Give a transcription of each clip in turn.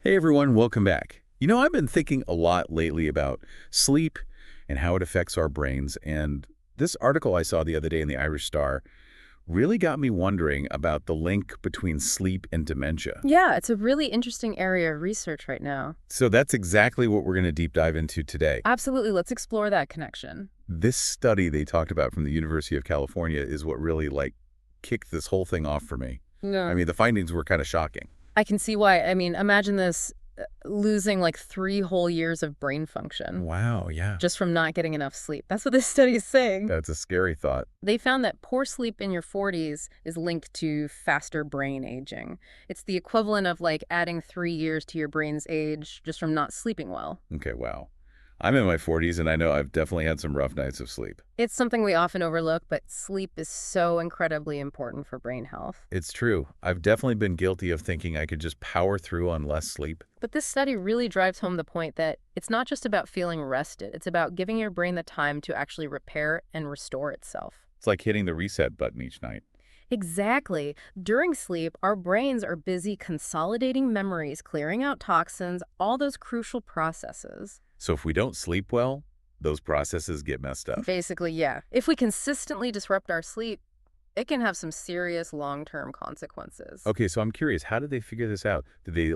Hey everyone, welcome back. I've been thinking a lot lately about sleep and how it affects our brains, and this article I saw the other day in the Irish Star really got me wondering about the link between sleep and dementia. Yeah, it's a really interesting area of research right now. So that's exactly what we're going to deep dive into today. Absolutely, let's explore that connection. This study they talked about from the University of California is what really kicked this whole thing off for me. I Yeah. mean, the findings were kind of shocking. I can see why. Imagine this losing like 3 whole years of brain function Wow, yeah. just from not getting enough sleep. That's what this study is saying. That's a scary thought. They found that poor sleep in your 40s is linked to faster brain aging. It's the equivalent of like adding 3 years to your brain's age just from not sleeping well. Okay, wow. I'm in my 40s, and I know I've definitely had some rough nights of sleep. It's something we often overlook, but sleep is so incredibly important for brain health. It's true. I've definitely been guilty of thinking I could just power through on less sleep. But this study really drives home the point that it's not just about feeling rested. It's about giving your brain the time to actually repair and restore itself. It's like hitting the reset button each night. Exactly. During sleep, our brains are busy consolidating memories, clearing out toxins, all those crucial processes. So if we don't sleep well, those processes get messed up. Basically, yeah. If we consistently disrupt our sleep, it can have some serious long-term consequences. Okay, so I'm curious, how did they figure this out? Did they,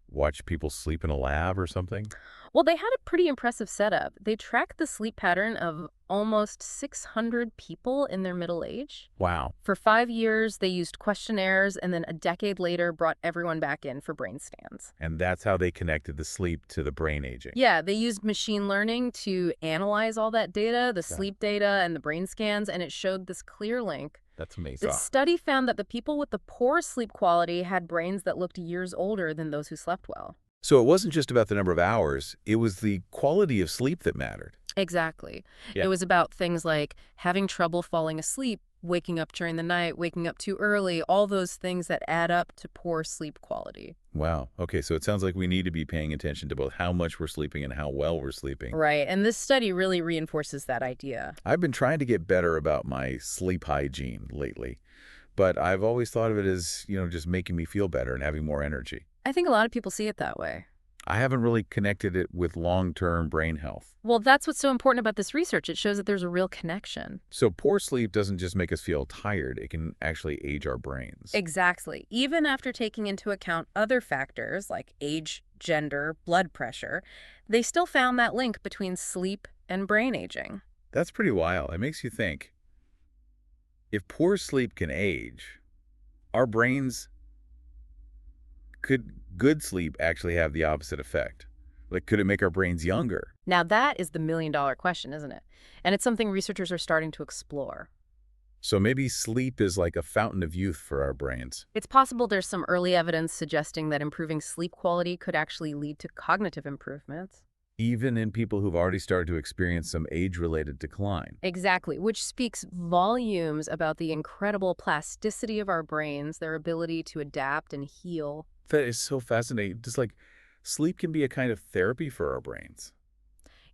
watch people sleep in a lab or something? Well, they had a pretty impressive setup. They tracked the sleep pattern of almost 600 people in their middle age. Wow. For 5 years, they used questionnaires, and then a decade later brought everyone back in for brain scans. And that's how they connected the sleep to the brain aging. Yeah, they used machine learning to analyze all that data, the Yeah. sleep data and the brain scans, and it showed this clear link. That's amazing. The study found that the people with the poor sleep quality had brains that looked years older than those who slept well. So it wasn't just about the number of hours, it was the quality of sleep that mattered. Exactly. Yeah. It was about things like having trouble falling asleep, waking up during the night, waking up too early, all those things that add up to poor sleep quality. Wow. Okay, so it sounds like we need to be paying attention to both how much we're sleeping and how well we're sleeping. Right, and this study really reinforces that idea. I've been trying to get better about my sleep hygiene lately, but I've always thought of it as, just making me feel better and having more energy. I think a lot of people see it that way. I haven't really connected it with long-term brain health. Well, that's what's so important about this research. It shows that there's a real connection. So poor sleep doesn't just make us feel tired, it can actually age our brains. Exactly. Even after taking into account other factors like age, gender, blood pressure, they still found that link between sleep and brain aging. That's pretty wild. It makes you think, if poor sleep can age, our brains could good sleep actually have the opposite effect? Like, could it make our brains younger? Now, that is the million-dollar question, isn't it? And it's something researchers are starting to explore. So maybe sleep is like a fountain of youth for our brains. It's possible there's some early evidence suggesting that improving sleep quality could actually lead to cognitive improvements. Even in people who've already started to experience some age-related decline. Exactly, which speaks volumes about the incredible plasticity of our brains, their ability to adapt and heal. That is so fascinating. Just like sleep can be a kind of therapy for our brains.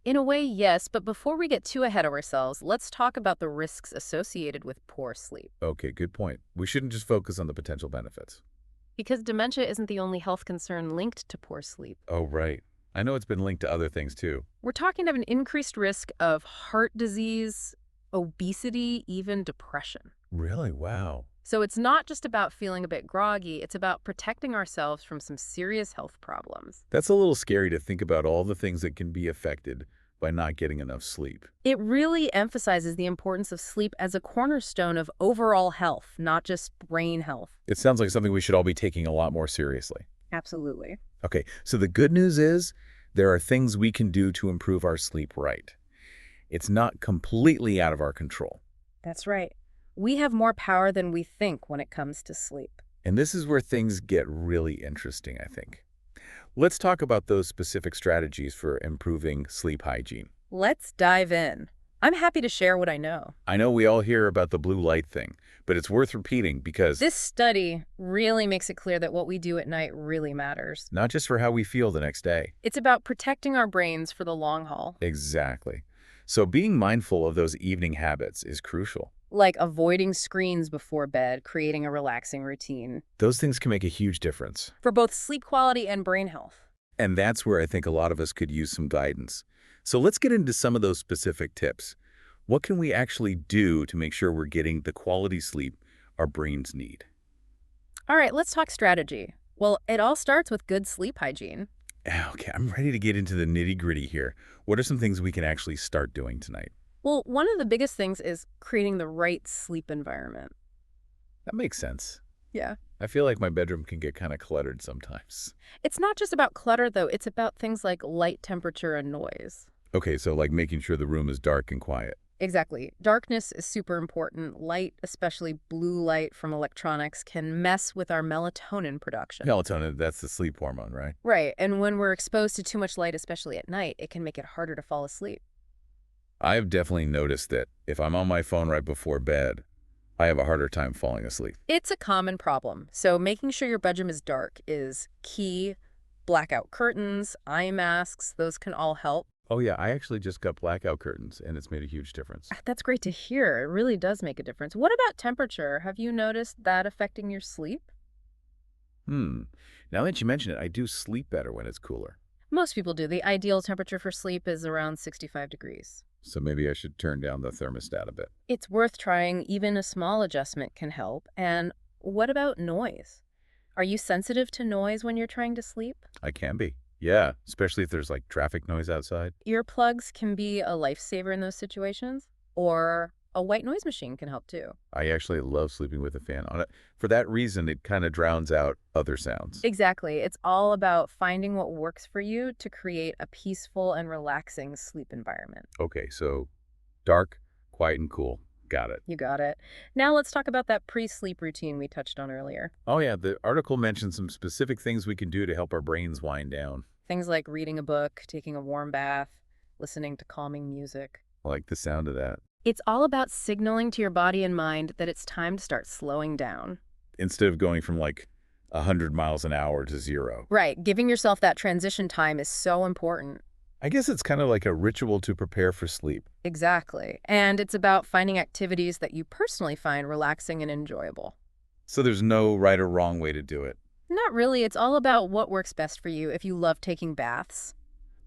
In a way, yes, but before we get too ahead of ourselves, let's talk about the risks associated with poor sleep. Okay, good point. We shouldn't just focus on the potential benefits. Because dementia isn't the only health concern linked to poor sleep. Oh, right. I know it's been linked to other things too. We're talking of an increased risk of heart disease, obesity, even depression. Really? Wow. So it's not just about feeling a bit groggy, it's about protecting ourselves from some serious health problems. That's a little scary to think about all the things that can be affected by not getting enough sleep. It really emphasizes the importance of sleep as a cornerstone of overall health, not just brain health. It sounds like something we should all be taking a lot more seriously. Absolutely. Okay, so the good news is there are things we can do to improve our sleep right. It's not completely out of our control. That's right. We have more power than we think when it comes to sleep. And this is where things get really interesting, I think. Let's talk about those specific strategies for improving sleep hygiene. Let's dive in. I'm happy to share what I know. I know we all hear about the blue light thing, but it's worth repeating because This study really makes it clear that what we do at night really matters. not just for how we feel the next day. It's about protecting our brains for the long haul. Exactly. So being mindful of those evening habits is crucial. Like avoiding screens before bed, creating a relaxing routine Those things can make a huge difference. for both sleep quality and brain health. And that's where I think a lot of us could use some guidance. So let's get into some of those specific tips. What can we actually do to make sure we're getting the quality sleep our brains need? All right, let's talk strategy. Well, it all starts with good sleep hygiene. Okay, I'm ready to get into the nitty-gritty here. What are some things we can actually start doing tonight? Well, one of the biggest things is creating the right sleep environment. That makes sense. Yeah. I feel like my bedroom can get kind of cluttered sometimes. It's not just about clutter, though. It's about things like light, temperature, and noise. Okay, so like making sure the room is dark and quiet. Exactly. Darkness is super important. Light, especially blue light from electronics, can mess with our melatonin production. Melatonin, that's the sleep hormone, right? Right. And when we're exposed to too much light, especially at night, it can make it harder to fall asleep. I've definitely noticed that if I'm on my phone right before bed, I have a harder time falling asleep. It's a common problem. So making sure your bedroom is dark is key. Blackout curtains, eye masks, those can all help. Oh yeah, I actually just got blackout curtains and it's made a huge difference. That's great to hear. It really does make a difference. What about temperature? Have you noticed that affecting your sleep? Hmm. Now that you mention it, I do sleep better when it's cooler. Most people do. The ideal temperature for sleep is around 65 degrees. So maybe I should turn down the thermostat a bit. It's worth trying. Even a small adjustment can help. And what about noise? Are you sensitive to noise when you're trying to sleep? I can be. Yeah, especially if there's like traffic noise outside. Earplugs can be a lifesaver in those situations, or a white noise machine can help too. I actually love sleeping with a fan on it. For that reason, it kind of drowns out other sounds. Exactly. It's all about finding what works for you to create a peaceful and relaxing sleep environment. Okay, so dark, quiet, and cool. Got it. You got it. Now let's talk about that pre-sleep routine we touched on earlier. Oh yeah, the article mentions some specific things we can do to help our brains wind down. Things like reading a book, taking a warm bath, listening to calming music. I like the sound of that. It's all about signaling to your body and mind that it's time to start slowing down. Instead of going from like 100 miles an hour to 0. Right. Giving yourself that transition time is so important. I guess it's kind of like a ritual to prepare for sleep. Exactly. And it's about finding activities that you personally find relaxing and enjoyable. So there's no right or wrong way to do it. Not really. It's all about what works best for you. If you love taking baths,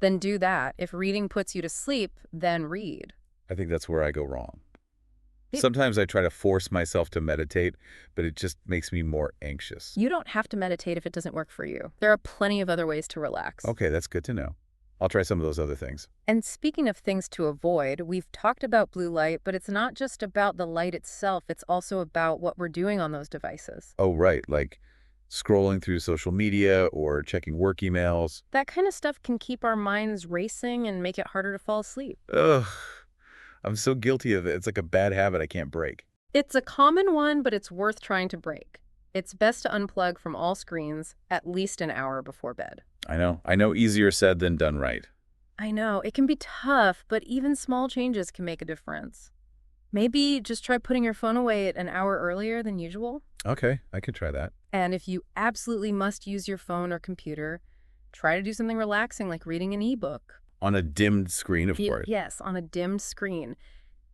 then do that. If reading puts you to sleep, then read. I think that's where I go wrong. It- Sometimes I try to force myself to meditate, but it just makes me more anxious. You don't have to meditate if it doesn't work for you. There are plenty of other ways to relax. Okay, that's good to know. I'll try some of those other things. And speaking of things to avoid, we've talked about blue light, but it's not just about the light itself. It's also about what we're doing on those devices. Oh, right, like scrolling through social media or checking work emails. That kind of stuff can keep our minds racing and make it harder to fall asleep. Ugh, I'm so guilty of it. It's like a bad habit I can't break. It's a common one, but it's worth trying to break. It's best to unplug from all screens at least an hour before bed. I know easier said than done right. I know, it can be tough, but even small changes can make a difference. Maybe just try putting your phone away at an hour earlier than usual. Okay, I could try that. And if you absolutely must use your phone or computer, try to do something relaxing like reading an ebook. On a dimmed screen, of Ye- course. Yes, on a dimmed screen.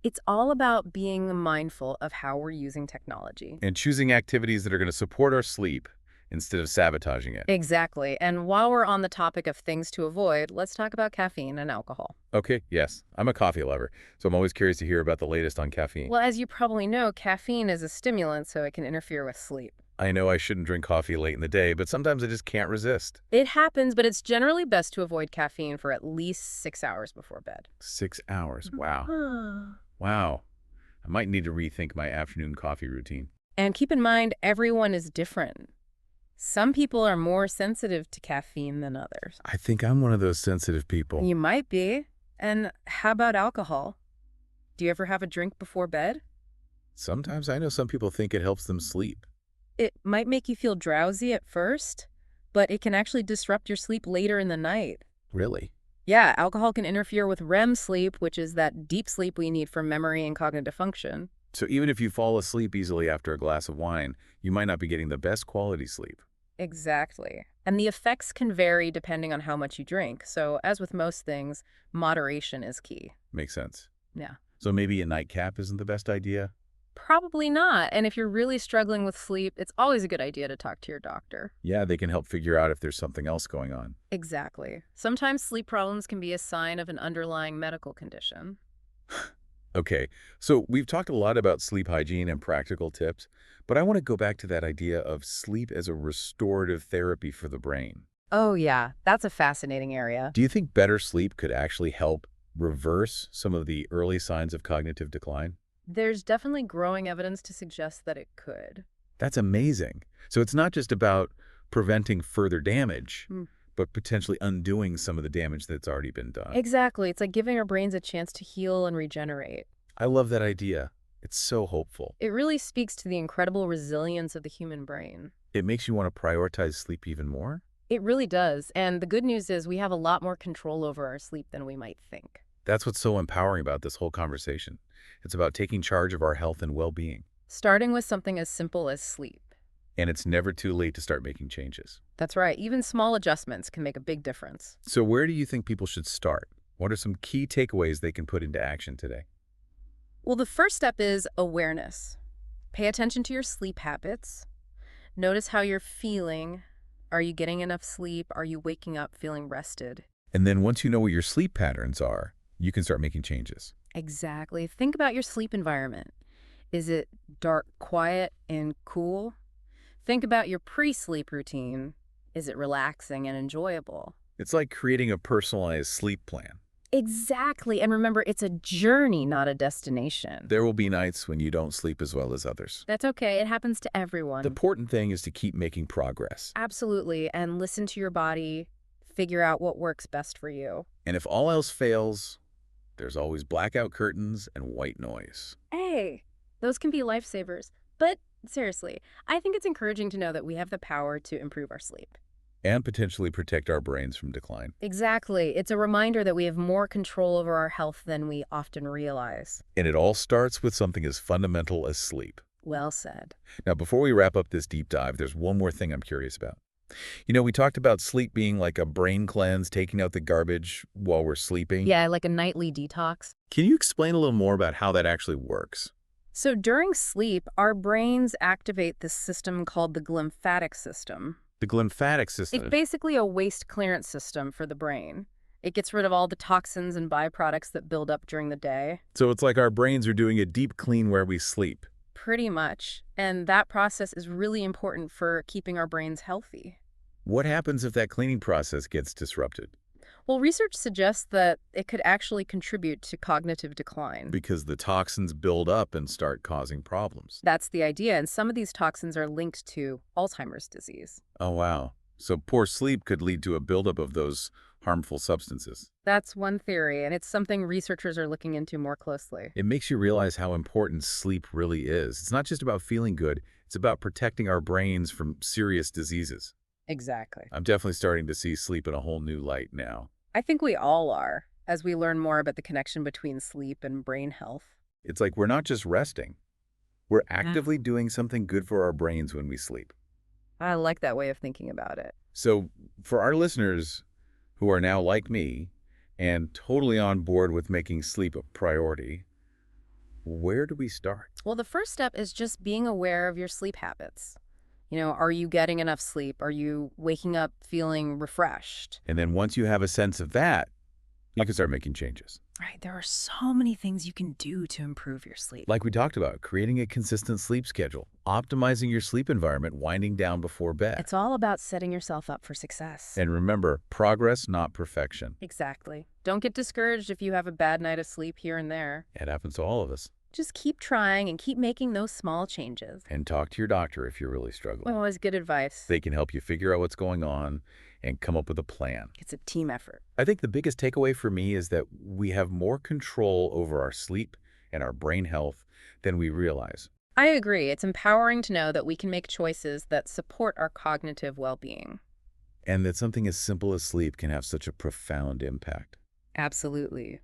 It's all about being mindful of how we're using technology. And choosing activities that are going to support our sleep instead of sabotaging it. Exactly. And while we're on the topic of things to avoid, let's talk about caffeine and alcohol. Okay, yes. I'm a coffee lover, so I'm always curious to hear about the latest on caffeine. Well, as you probably know, caffeine is a stimulant, so it can interfere with sleep. I know I shouldn't drink coffee late in the day, but sometimes I just can't resist. It happens, but it's generally best to avoid caffeine for at least 6 hours before bed. 6 hours. Wow. Wow. I might need to rethink my afternoon coffee routine. And keep in mind, everyone is different. Some people are more sensitive to caffeine than others. I think I'm one of those sensitive people. You might be. And how about alcohol? Do you ever have a drink before bed? Sometimes I know some people think it helps them sleep. It might make you feel drowsy at first, but it can actually disrupt your sleep later in the night. Really? Yeah, alcohol can interfere with REM sleep, which is that deep sleep we need for memory and cognitive function. So even if you fall asleep easily after a glass of wine, you might not be getting the best quality sleep. Exactly. And the effects can vary depending on how much you drink. So as with most things, moderation is key. Makes sense. Yeah. So maybe a nightcap isn't the best idea? Probably not. And if you're really struggling with sleep, it's always a good idea to talk to your doctor. Yeah, they can help figure out if there's something else going on. Exactly. Sometimes sleep problems can be a sign of an underlying medical condition. Okay, so we've talked a lot about sleep hygiene and practical tips, but I want to go back to that idea of sleep as a restorative therapy for the brain. Oh, yeah, that's a fascinating area. Do you think better sleep could actually help reverse some of the early signs of cognitive decline? There's definitely growing evidence to suggest that it could. That's amazing. So it's not just about preventing further damage, Hmm. but potentially undoing some of the damage that's already been done. Exactly. It's like giving our brains a chance to heal and regenerate. I love that idea. It's so hopeful. It really speaks to the incredible resilience of the human brain. It makes you want to prioritize sleep even more. It really does. And the good news is we have a lot more control over our sleep than we might think. That's what's so empowering about this whole conversation. It's about taking charge of our health and well-being. Starting with something as simple as sleep. And it's never too late to start making changes. That's right. Even small adjustments can make a big difference. So where do you think people should start? What are some key takeaways they can put into action today? Well, the first step is awareness. Pay attention to your sleep habits. Notice how you're feeling. Are you getting enough sleep? Are you waking up feeling rested? And then once you know what your sleep patterns are, you can start making changes. Exactly. Think about your sleep environment. Is it dark, quiet, and cool? Think about your pre-sleep routine. Is it relaxing and enjoyable? It's like creating a personalized sleep plan. Exactly. And remember, it's a journey, not a destination. There will be nights when you don't sleep as well as others. That's okay. It happens to The everyone. important thing is to keep making progress. Absolutely. And listen to your body. Figure out what works best for you. And if all else fails, there's always blackout curtains and white noise. Hey, those can be lifesavers. But seriously, I think it's encouraging to know that we have the power to improve our sleep. And potentially protect our brains from decline. Exactly. It's a reminder that we have more control over our health than we often realize. And it all starts with something as fundamental as sleep. Well said. Now, before we wrap up this deep dive, there's one more thing I'm curious about. We talked about sleep being like a brain cleanse, taking out the garbage while we're sleeping. Yeah, like a nightly detox. Can you explain a little more about how that actually works? So during sleep, our brains activate this system called the glymphatic system. The glymphatic It's system. basically a waste clearance system for the brain. It gets rid of all the toxins and byproducts that build up during the day. So it's like our brains are doing a deep clean where we sleep. Pretty much. And that process is really important for keeping our brains healthy. What happens if that cleaning process gets disrupted? Well, research suggests that it could actually contribute to cognitive decline. Because the toxins build up and start causing problems. That's the idea, and some of these toxins are linked to Alzheimer's disease. Oh, wow. So poor sleep could lead to a buildup of those harmful substances. That's one theory, and it's something researchers are looking into more closely. It makes you realize how important sleep really is. It's not just about feeling good, it's about protecting our brains from serious diseases. Exactly. I'm definitely starting to see sleep in a whole new light now. I think we all are, as we learn more about the connection between sleep and brain health. It's like we're not just resting. We're actively doing something good for our brains when we sleep. I like that way of thinking about it. So for our listeners who are now like me and totally on board with making sleep a priority, where do we start? Well, the first step is just being aware of your sleep habits. Are you getting enough sleep? Are you waking up feeling refreshed? And then once you have a sense of that, you can start making changes. Right, there are so many things you can do to improve your sleep. Like we talked about, creating a consistent sleep schedule, optimizing your sleep environment, winding down before bed. It's all about setting yourself up for success. And remember, progress, not perfection. Exactly. Don't get discouraged if you have a bad night of sleep here and there. It happens to all of us. Just keep trying and keep making those small changes. And talk to your doctor if you're really struggling. Always good advice. They can help you figure out what's going on and come up with a plan. It's a team effort. I think the biggest takeaway for me is that we have more control over our sleep and our brain health than we realize. I agree. It's empowering to know that we can make choices that support our cognitive well-being. And that something as simple as sleep can have such a profound impact. Absolutely.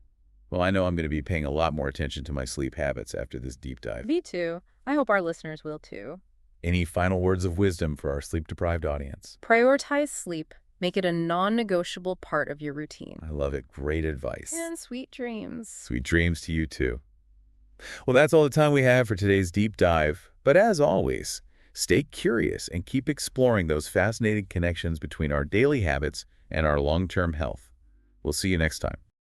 Well, I know I'm going to be paying a lot more attention to my sleep habits after this deep dive. Me too. I hope our listeners will too. Any final words of wisdom for our sleep-deprived audience? Prioritize sleep. Make it a non-negotiable part of your routine. I love it. Great advice. And sweet dreams. Sweet dreams to you too. Well, that's all the time we have for today's deep dive. But as always, stay curious and keep exploring those fascinating connections between our daily habits and our long-term health. We'll see you next time.